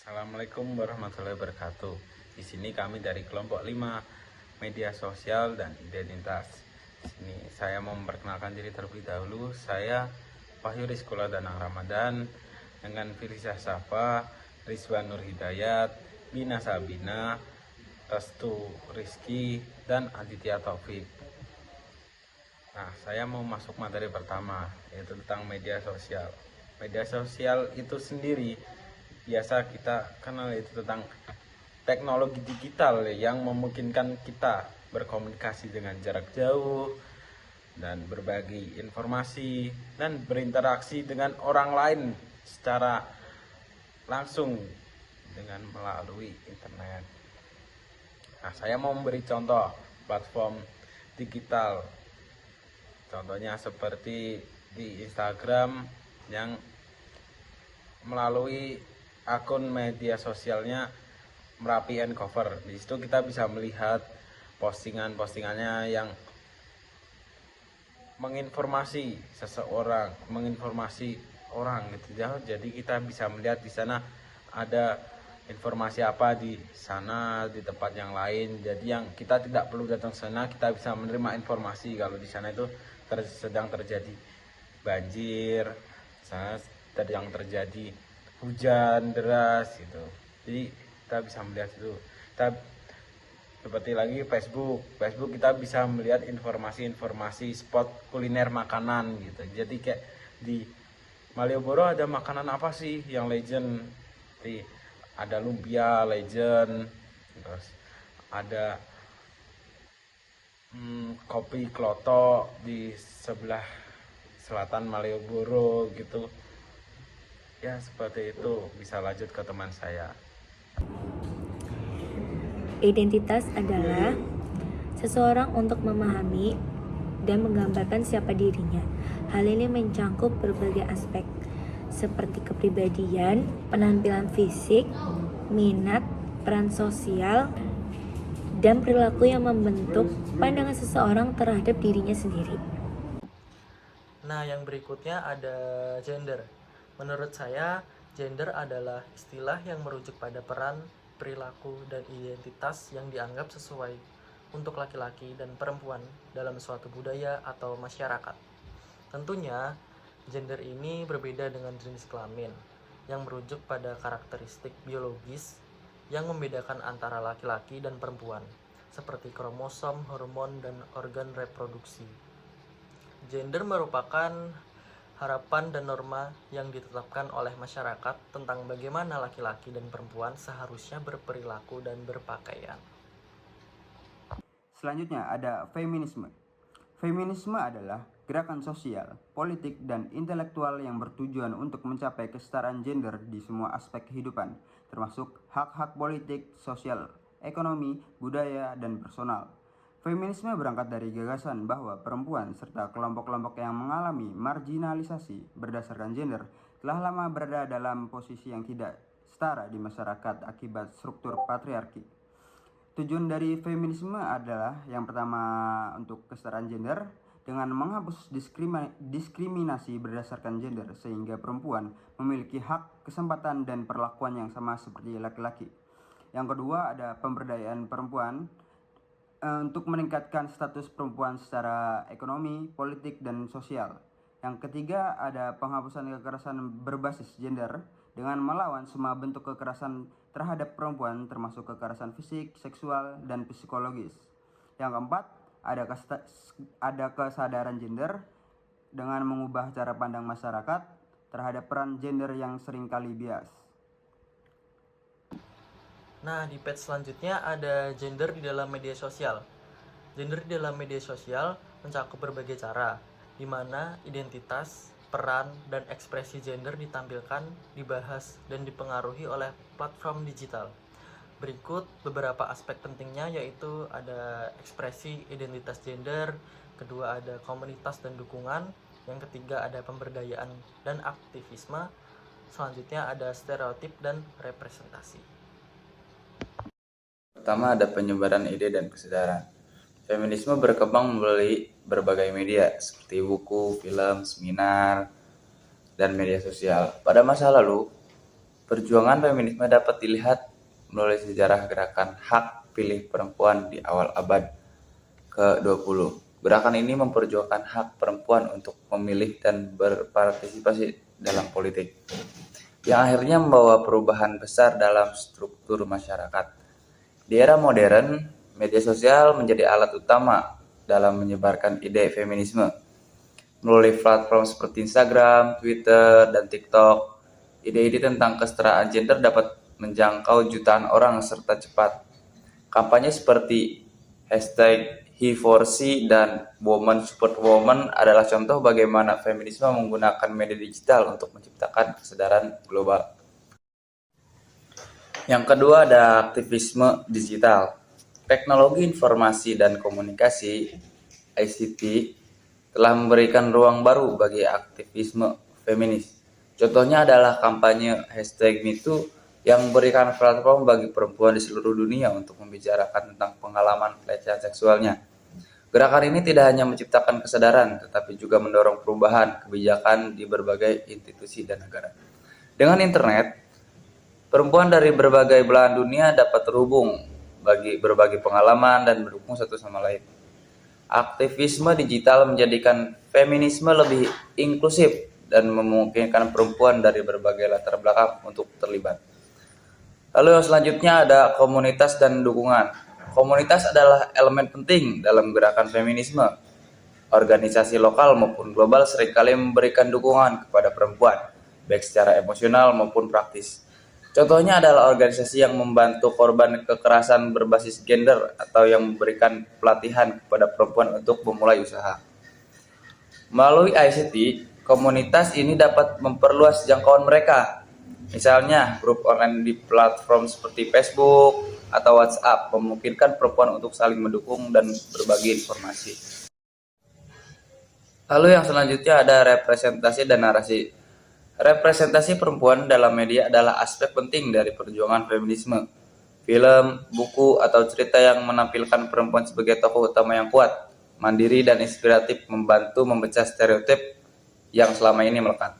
Assalamualaikum warahmatullahi wabarakatuh. Di sini kami dari kelompok 5 media sosial dan identitas. Di sini saya mau memperkenalkan diri terlebih dahulu. Saya Wahyu Rizkula Danang Ramadan dengan Firisah Safa, Rizwan Nur Hidayat, Bina Sabina, Restu Rizky, dan Aditya Taufik. Nah, saya mau masuk materi pertama, yaitu tentang media sosial. Media sosial itu sendiri biasa kita kenal itu tentang teknologi digital yang memungkinkan kita berkomunikasi dengan jarak jauh dan berbagi informasi dan berinteraksi dengan orang lain secara langsung dengan melalui internet. Nah, saya mau memberi contoh platform digital. Contohnya seperti di Instagram yang melalui akun media sosialnya Merapi and Cover. Di situ kita bisa melihat postingan-postingannya yang menginformasi seseorang, menginformasi orang gitu ya. Jadi kita bisa melihat di sana ada informasi apa di sana, di tempat yang lain. Jadi yang kita tidak perlu datang ke sana, kita bisa menerima informasi kalau di sana itu sedang terjadi banjir, sedang terjadi hujan deras gitu. Jadi kita bisa melihat itu. Kita seperti lagi Facebook kita bisa melihat informasi-informasi spot kuliner makanan gitu. Jadi kayak di Malioboro ada makanan apa sih yang legend? Jadi ada lumpia legend, terus ada kopi kloto di sebelah selatan Malioboro gitu. Ya seperti itu. Bisa lanjut ke teman saya. Identitas adalah seseorang untuk memahami dan menggambarkan siapa dirinya. Hal ini mencakup berbagai aspek seperti kepribadian, penampilan fisik, minat, peran sosial, dan perilaku yang membentuk pandangan seseorang terhadap dirinya sendiri. Nah, yang berikutnya ada gender. Menurut saya, gender adalah istilah yang merujuk pada peran, perilaku, dan identitas yang dianggap sesuai untuk laki-laki dan perempuan dalam suatu budaya atau masyarakat. Tentunya, gender ini berbeda dengan jenis kelamin, yang merujuk pada karakteristik biologis yang membedakan antara laki-laki dan perempuan, seperti kromosom, hormon, dan organ reproduksi. Gender merupakan harapan dan norma yang ditetapkan oleh masyarakat tentang bagaimana laki-laki dan perempuan seharusnya berperilaku dan berpakaian. Selanjutnya ada feminisme. Feminisme adalah gerakan sosial, politik, dan intelektual yang bertujuan untuk mencapai kesetaraan gender di semua aspek kehidupan, termasuk hak-hak politik, sosial, ekonomi, budaya, dan personal. Feminisme berangkat dari gagasan bahwa perempuan serta kelompok-kelompok yang mengalami marginalisasi berdasarkan gender telah lama berada dalam posisi yang tidak setara di masyarakat akibat struktur patriarki. Tujuan dari feminisme adalah yang pertama untuk kesetaraan gender dengan menghapus diskriminasi berdasarkan gender sehingga perempuan memiliki hak, kesempatan, dan perlakuan yang sama seperti laki-laki. Yang kedua ada pemberdayaan perempuan untuk meningkatkan status perempuan secara ekonomi, politik, dan sosial. Yang ketiga ada penghapusan kekerasan berbasis gender dengan melawan semua bentuk kekerasan terhadap perempuan termasuk kekerasan fisik, seksual, dan psikologis. Yang keempat ada kesadaran gender dengan mengubah cara pandang masyarakat terhadap peran gender yang seringkali bias. Nah, di page selanjutnya ada gender di dalam media sosial. Gender di dalam media sosial mencakup berbagai cara, di mana identitas, peran, dan ekspresi gender ditampilkan, dibahas, dan dipengaruhi oleh platform digital. Berikut beberapa aspek pentingnya, yaitu ada ekspresi identitas gender, kedua ada komunitas dan dukungan, yang ketiga ada pemberdayaan dan aktivisme, selanjutnya ada stereotip dan representasi. Pertama ada penyebaran ide dan kesadaran. Feminisme berkembang melalui berbagai media seperti buku, film, seminar, dan media sosial. Pada masa lalu, Perjuangan feminisme dapat dilihat melalui sejarah gerakan hak pilih perempuan di awal abad ke-20. Gerakan ini memperjuangkan hak perempuan untuk memilih dan berpartisipasi dalam politik, yang akhirnya membawa perubahan besar dalam struktur masyarakat. Di era modern, media sosial menjadi alat utama dalam menyebarkan ide feminisme. Melalui platform seperti Instagram, Twitter, dan TikTok, ide-ide tentang kesetaraan gender dapat menjangkau jutaan orang serta cepat. Kampanye seperti #He4C dan Women Support Women adalah contoh bagaimana feminisme menggunakan media digital untuk menciptakan kesadaran global. Yang kedua ada aktivisme digital. Teknologi informasi dan komunikasi (ICT) telah memberikan ruang baru bagi aktivisme feminis. Contohnya adalah kampanye #MeToo yang memberikan platform bagi perempuan di seluruh dunia untuk membicarakan tentang pengalaman pelecehan seksualnya. Gerakan ini tidak hanya menciptakan kesadaran, tetapi juga mendorong perubahan kebijakan di berbagai institusi dan negara. Dengan internet, perempuan dari berbagai belahan dunia dapat terhubung, berbagi pengalaman, dan mendukung satu sama lain. Aktivisme digital menjadikan feminisme lebih inklusif dan memungkinkan perempuan dari berbagai latar belakang untuk terlibat. Lalu yang selanjutnya ada komunitas dan dukungan. Komunitas adalah elemen penting dalam gerakan feminisme. Organisasi lokal maupun global seringkali memberikan dukungan kepada perempuan, baik secara emosional maupun praktis. Contohnya adalah organisasi yang membantu korban kekerasan berbasis gender atau yang memberikan pelatihan kepada perempuan untuk memulai usaha. Melalui ICT, komunitas ini dapat memperluas jangkauan mereka. Misalnya, grup online di platform seperti Facebook atau WhatsApp memungkinkan perempuan untuk saling mendukung dan berbagi informasi. Lalu yang selanjutnya ada representasi dan narasi. Representasi perempuan dalam media adalah aspek penting dari perjuangan feminisme. Film, buku, atau cerita yang menampilkan perempuan sebagai tokoh utama yang kuat, mandiri, dan inspiratif membantu memecah stereotip yang selama ini melekat.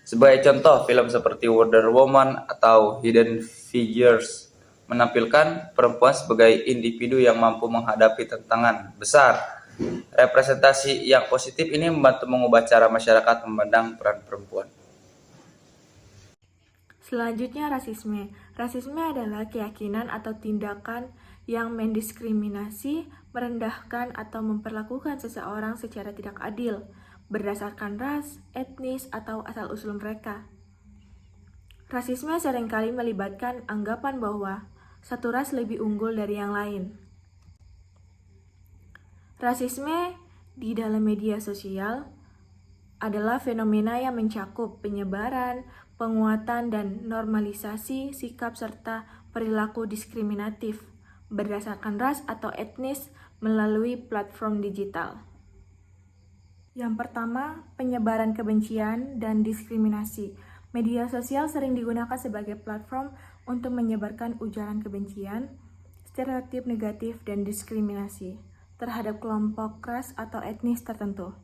Sebagai contoh, film seperti Wonder Woman atau Hidden Figures menampilkan perempuan sebagai individu yang mampu menghadapi tantangan besar. Representasi yang positif ini membantu mengubah cara masyarakat memandang peran perempuan. Selanjutnya rasisme. Rasisme adalah keyakinan atau tindakan yang mendiskriminasi, merendahkan, atau memperlakukan seseorang secara tidak adil berdasarkan ras, etnis, atau asal-usul mereka. Rasisme seringkali melibatkan anggapan bahwa satu ras lebih unggul dari yang lain. Rasisme di dalam media sosial adalah fenomena yang mencakup penyebaran, penguatan, dan normalisasi sikap serta perilaku diskriminatif berdasarkan ras atau etnis melalui platform digital. Yang pertama, penyebaran kebencian dan diskriminasi. Media sosial sering digunakan sebagai platform untuk menyebarkan ujaran kebencian, stereotip negatif, dan diskriminasi terhadap kelompok ras atau etnis tertentu.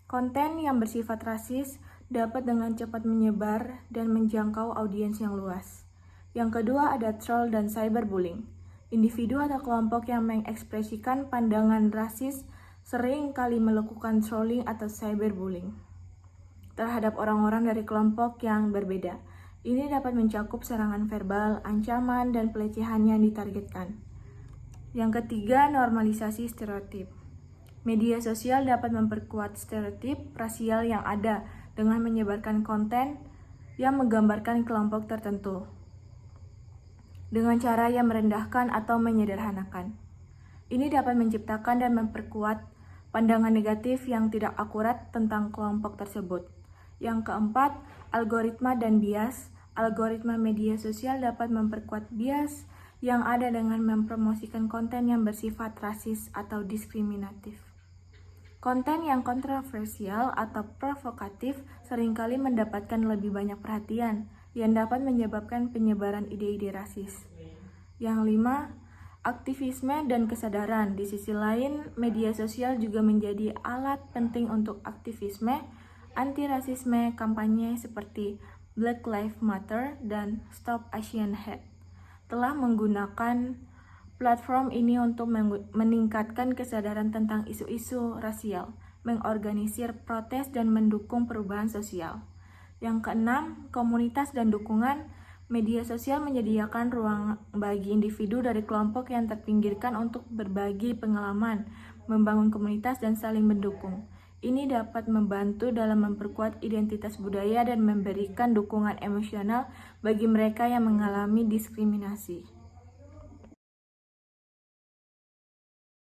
Konten yang bersifat rasis dapat dengan cepat menyebar dan menjangkau audiens yang luas. Yang kedua ada troll dan cyberbullying. Individu atau kelompok yang mengekspresikan pandangan rasis sering kali melakukan trolling atau cyberbullying terhadap orang-orang dari kelompok yang berbeda. Ini dapat mencakup serangan verbal, ancaman, dan pelecehan yang ditargetkan. Yang ketiga, normalisasi stereotip. Media sosial dapat memperkuat stereotip rasial yang ada dengan menyebarkan konten yang menggambarkan kelompok tertentu dengan cara yang merendahkan atau menyederhanakan. Ini dapat menciptakan dan memperkuat pandangan negatif yang tidak akurat tentang kelompok tersebut. Yang keempat, algoritma dan bias. Algoritma media sosial dapat memperkuat bias yang ada dengan mempromosikan konten yang bersifat rasis atau diskriminatif. Konten yang kontroversial atau provokatif seringkali mendapatkan lebih banyak perhatian yang dapat menyebabkan penyebaran ide-ide rasis. Yang lima, aktivisme dan kesadaran. Di sisi lain, media sosial juga menjadi alat penting untuk aktivisme, anti-rasisme, kampanye seperti Black Lives Matter, dan Stop Asian Hate, telah menggunakan platform ini untuk meningkatkan kesadaran tentang isu-isu rasial, mengorganisir protes, dan mendukung perubahan sosial. Yang keenam, komunitas dan dukungan. Media sosial menyediakan ruang bagi individu dari kelompok yang terpinggirkan untuk berbagi pengalaman, membangun komunitas, dan saling mendukung. Ini dapat membantu dalam memperkuat identitas budaya dan memberikan dukungan emosional bagi mereka yang mengalami diskriminasi.